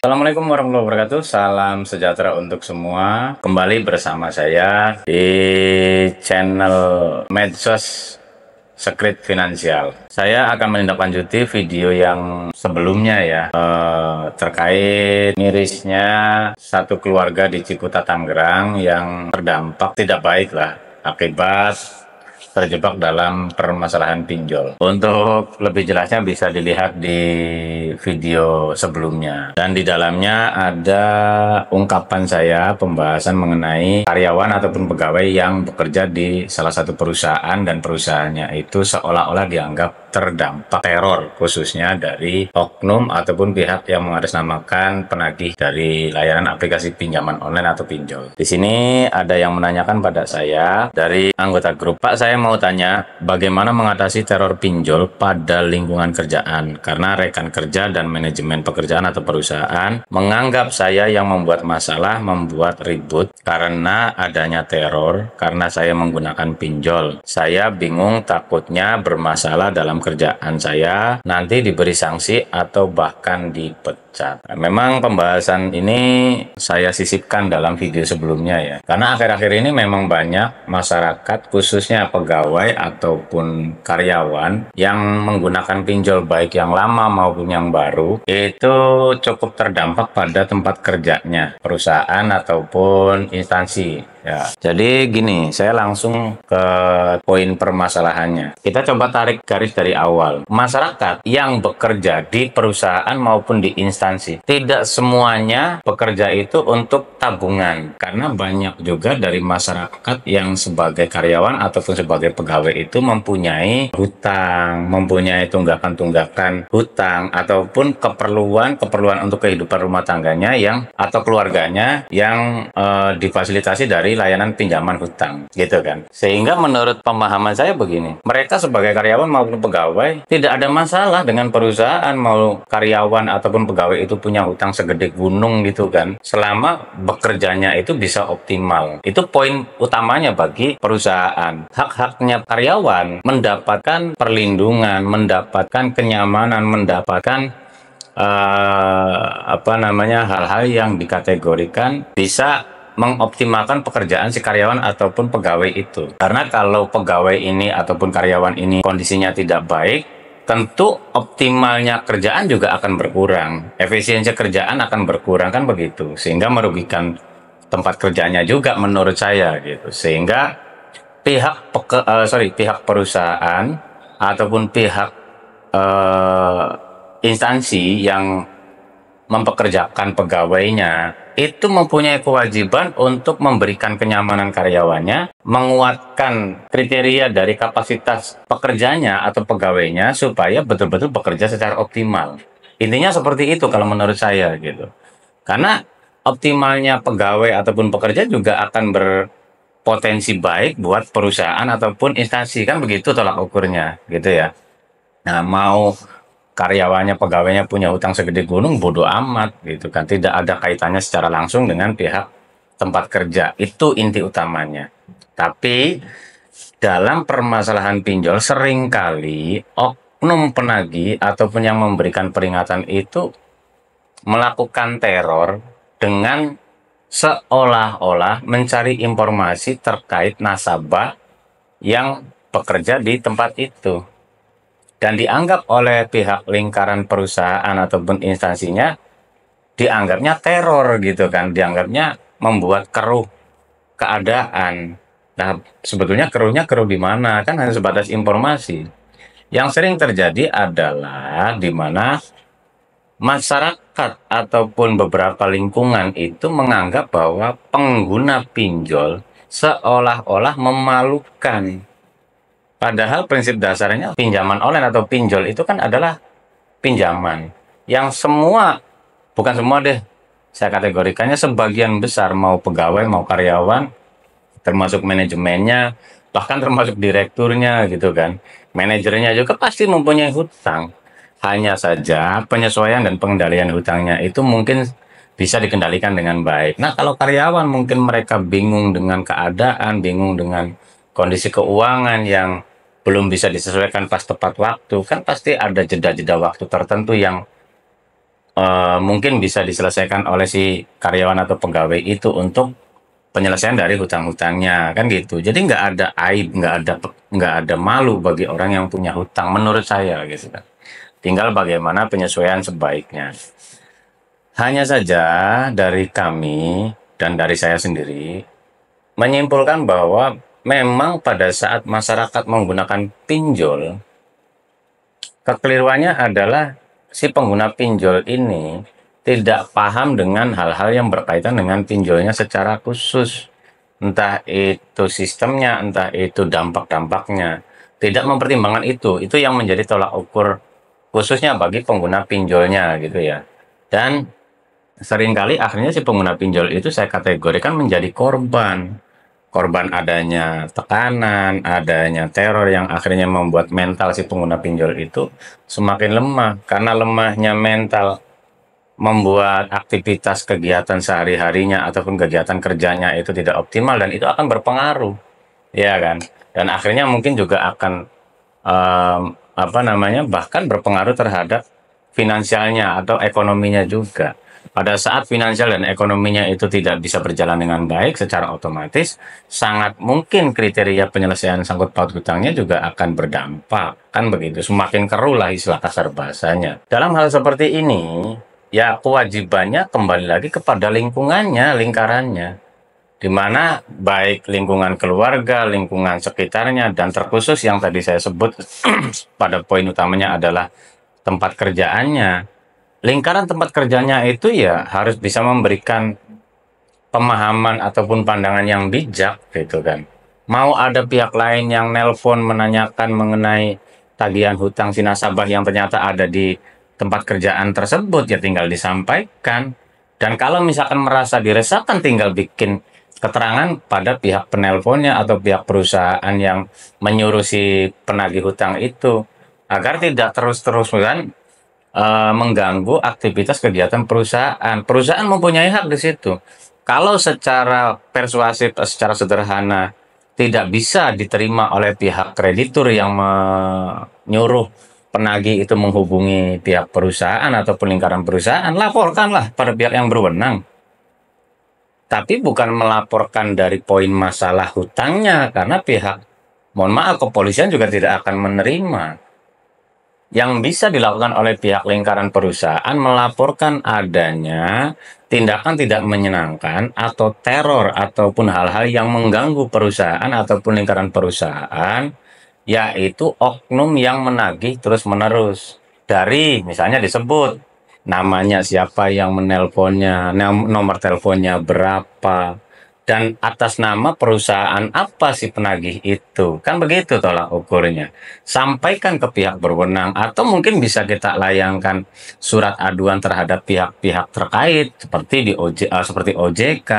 Assalamualaikum warahmatullahi wabarakatuh. Salam sejahtera untuk semua. Kembali bersama saya di channel Medsos Secret Finansial. Saya akan menindaklanjuti video yang sebelumnya ya, terkait mirisnya satu keluarga di Ciputat, Tangerang yang terdampak tidak baik lah akibat terjebak dalam permasalahan pinjol. Untuk lebih jelasnya bisa dilihat di video sebelumnya. Dan di dalamnya ada ungkapan saya pembahasan mengenai karyawan ataupun pegawai yang bekerja di salah satu perusahaan dan perusahaannya itu seolah-olah dianggap terdampak teror, khususnya dari oknum ataupun pihak yang mengatasnamakan penagih dari layanan aplikasi pinjaman online atau pinjol. Di sini ada yang menanyakan pada saya dari anggota grup, Pak, saya mau tanya bagaimana mengatasi teror pinjol pada lingkungan kerjaan karena rekan kerja dan manajemen pekerjaan atau perusahaan menganggap saya yang membuat masalah, membuat ribut karena adanya teror karena saya menggunakan pinjol. Saya bingung, takutnya bermasalah dalam kerjaan saya, nanti diberi sanksi atau bahkan dipecat. Nah, memang pembahasan ini saya sisipkan dalam video sebelumnya ya, karena akhir-akhir ini memang banyak masyarakat khususnya pegawai ataupun karyawan yang menggunakan pinjol baik yang lama maupun yang baru itu cukup terdampak pada tempat kerjanya, perusahaan ataupun instansi. Ya, jadi gini, saya langsung ke poin permasalahannya. Kita coba tarik garis dari awal. Masyarakat yang bekerja di perusahaan maupun di instansi, tidak semuanya bekerja itu untuk tabungan. Karena banyak juga dari masyarakat yang sebagai karyawan ataupun sebagai pegawai itu mempunyai hutang, mempunyai tunggakan-tunggakan hutang, ataupun keperluan untuk kehidupan rumah tangganya yang atau keluarganya yang difasilitasi dari layanan pinjaman hutang, gitu kan. Sehingga menurut pemahaman saya begini, mereka sebagai karyawan maupun pegawai tidak ada masalah dengan perusahaan, mau karyawan ataupun pegawai itu punya hutang segede gunung gitu kan, selama bekerjanya itu bisa optimal. Itu poin utamanya bagi perusahaan. Hak-haknya karyawan mendapatkan perlindungan, mendapatkan kenyamanan, mendapatkan hal-hal yang dikategorikan bisa mengoptimalkan pekerjaan si karyawan ataupun pegawai itu. Karena kalau pegawai ini ataupun karyawan ini kondisinya tidak baik, tentu optimalnya kerjaan juga akan berkurang, efisiensi kerjaan akan berkurang, kan begitu, sehingga merugikan tempat kerjanya juga menurut saya gitu. Sehingga pihak perusahaan ataupun pihak instansi yang mempekerjakan pegawainya itu mempunyai kewajiban untuk memberikan kenyamanan karyawannya, menguatkan kriteria dari kapasitas pekerjanya atau pegawainya supaya betul-betul bekerja secara optimal. Intinya seperti itu kalau menurut saya gitu. Karena optimalnya pegawai ataupun pekerja juga akan berpotensi baik buat perusahaan ataupun instansi, kan begitu tolak ukurnya gitu ya. Nah, mau karyawannya, pegawainya punya hutang segede gunung, bodoh amat gitu kan. Tidak ada kaitannya secara langsung dengan pihak tempat kerja. Itu inti utamanya. Tapi dalam permasalahan pinjol seringkali oknum penagih ataupun yang memberikan peringatan itu melakukan teror dengan seolah-olah mencari informasi terkait nasabah yang bekerja di tempat itu. Dan dianggap oleh pihak lingkaran perusahaan ataupun instansinya dianggapnya teror gitu kan, dianggapnya membuat keruh keadaan. Nah, sebetulnya keruh di mana? Kan hanya sebatas informasi. Yang sering terjadi adalah di mana masyarakat ataupun beberapa lingkungan itu menganggap bahwa pengguna pinjol seolah-olah memalukan. Padahal prinsip dasarnya pinjaman online atau pinjol itu kan adalah pinjaman yang bukan semua deh, saya kategorikannya sebagian besar, mau pegawai, mau karyawan, termasuk manajemennya, bahkan termasuk direkturnya gitu kan, manajernya juga pasti mempunyai hutang. Hanya saja penyesuaian dan pengendalian hutangnya itu mungkin bisa dikendalikan dengan baik. Nah, kalau karyawan mungkin mereka bingung dengan keadaan, bingung dengan kondisi keuangan yang belum bisa disesuaikan pas tepat waktu, kan pasti ada jeda-jeda waktu tertentu yang mungkin bisa diselesaikan oleh si karyawan atau pegawai itu untuk penyelesaian dari hutang-hutangnya, kan gitu. Jadi nggak ada aib, nggak ada malu bagi orang yang punya hutang, menurut saya gitu kan. Tinggal bagaimana penyesuaian sebaiknya. Hanya saja dari kami dan dari saya sendiri menyimpulkan bahwa memang pada saat masyarakat menggunakan pinjol, kekeliruannya adalah si pengguna pinjol ini tidak paham dengan hal-hal yang berkaitan dengan pinjolnya secara khusus. Entah itu sistemnya, entah itu dampak-dampaknya. Tidak mempertimbangkan itu yang menjadi tolak ukur khususnya bagi pengguna pinjolnya gitu ya. Dan seringkali akhirnya si pengguna pinjol itu saya kategorikan menjadi korban. Korban adanya tekanan, adanya teror yang akhirnya membuat mental si pengguna pinjol itu semakin lemah. Karena lemahnya mental membuat aktivitas kegiatan sehari-harinya ataupun kegiatan kerjanya itu tidak optimal dan itu akan berpengaruh, ya kan? Dan akhirnya mungkin juga akan apa namanya, bahkan berpengaruh terhadap finansialnya atau ekonominya juga. Pada saat finansial dan ekonominya itu tidak bisa berjalan dengan baik, secara otomatis sangat mungkin kriteria penyelesaian sangkut paut hutangnya juga akan berdampak, kan begitu. Semakin keruh lah istilah kasar bahasanya. Dalam hal seperti ini, ya kewajibannya kembali lagi kepada lingkungannya, lingkarannya. Di mana baik lingkungan keluarga, lingkungan sekitarnya, dan terkhusus yang tadi saya sebut pada poin utamanya adalah tempat kerjaannya. Lingkaran tempat kerjanya itu ya harus bisa memberikan pemahaman ataupun pandangan yang bijak gitu kan. Mau ada pihak lain yang nelpon menanyakan mengenai tagihan hutang si nasabah yang ternyata ada di tempat kerjaan tersebut, ya tinggal disampaikan. Dan kalau misalkan merasa diresahkan, tinggal bikin keterangan pada pihak penelponnya atau pihak perusahaan yang menyuruh si penagih hutang itu agar tidak terus-terusan mengganggu aktivitas kegiatan perusahaan. Perusahaan mempunyai hak di situ. Kalau secara persuasif, secara sederhana tidak bisa diterima oleh pihak kreditur yang menyuruh penagih itu menghubungi pihak perusahaan ataupun lingkaran perusahaan, laporkanlah pada pihak yang berwenang. Tapi bukan melaporkan dari poin masalah hutangnya, karena pihak, mohon maaf, kepolisian juga tidak akan menerima. Yang bisa dilakukan oleh pihak lingkaran perusahaan melaporkan adanya tindakan tidak menyenangkan atau teror ataupun hal-hal yang mengganggu perusahaan ataupun lingkaran perusahaan, yaitu oknum yang menagih terus-menerus. Dari misalnya disebut namanya siapa yang menelponnya, nomor teleponnya berapa, dan atas nama perusahaan apa si penagih itu. Kan begitu tolak ukurnya. Sampaikan ke pihak berwenang atau mungkin bisa kita layangkan surat aduan terhadap pihak-pihak terkait seperti OJK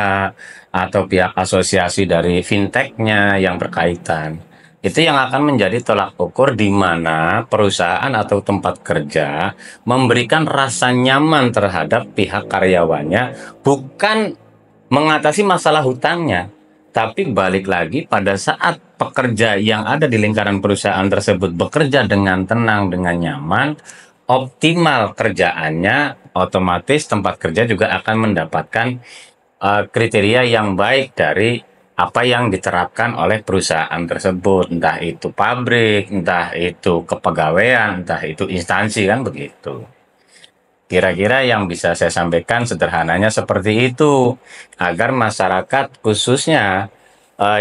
atau pihak asosiasi dari fintechnya yang berkaitan. Itu yang akan menjadi tolak ukur di mana perusahaan atau tempat kerja memberikan rasa nyaman terhadap pihak karyawannya, bukan mengatasi masalah hutangnya, tapi balik lagi pada saat pekerja yang ada di lingkaran perusahaan tersebut bekerja dengan tenang, dengan nyaman, optimal kerjaannya, otomatis tempat kerja juga akan mendapatkan kriteria yang baik dari apa yang diterapkan oleh perusahaan tersebut, entah itu pabrik, entah itu kepegawaian, entah itu instansi, kan begitu. Kira-kira yang bisa saya sampaikan sederhananya seperti itu, agar masyarakat khususnya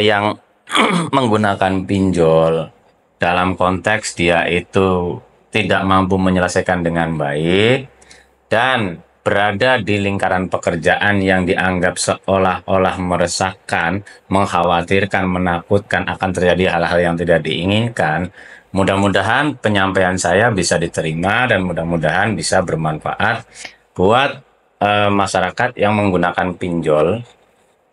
yang menggunakan pinjol dalam konteks dia itu tidak mampu menyelesaikan dengan baik dan berada di lingkaran pekerjaan yang dianggap seolah-olah meresahkan, mengkhawatirkan, menakutkan akan terjadi hal-hal yang tidak diinginkan. Mudah-mudahan penyampaian saya bisa diterima dan mudah-mudahan bisa bermanfaat buat masyarakat yang menggunakan pinjol,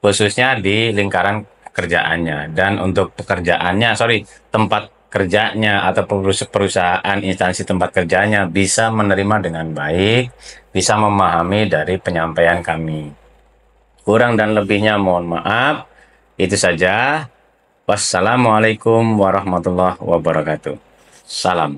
khususnya di lingkaran kerjaannya. Dan untuk tempat kerjanya atau perusahaan, instansi tempat kerjanya bisa menerima dengan baik, bisa memahami dari penyampaian kami. Kurang dan lebihnya mohon maaf. Itu saja. Wassalamualaikum warahmatullahi wabarakatuh. Salam.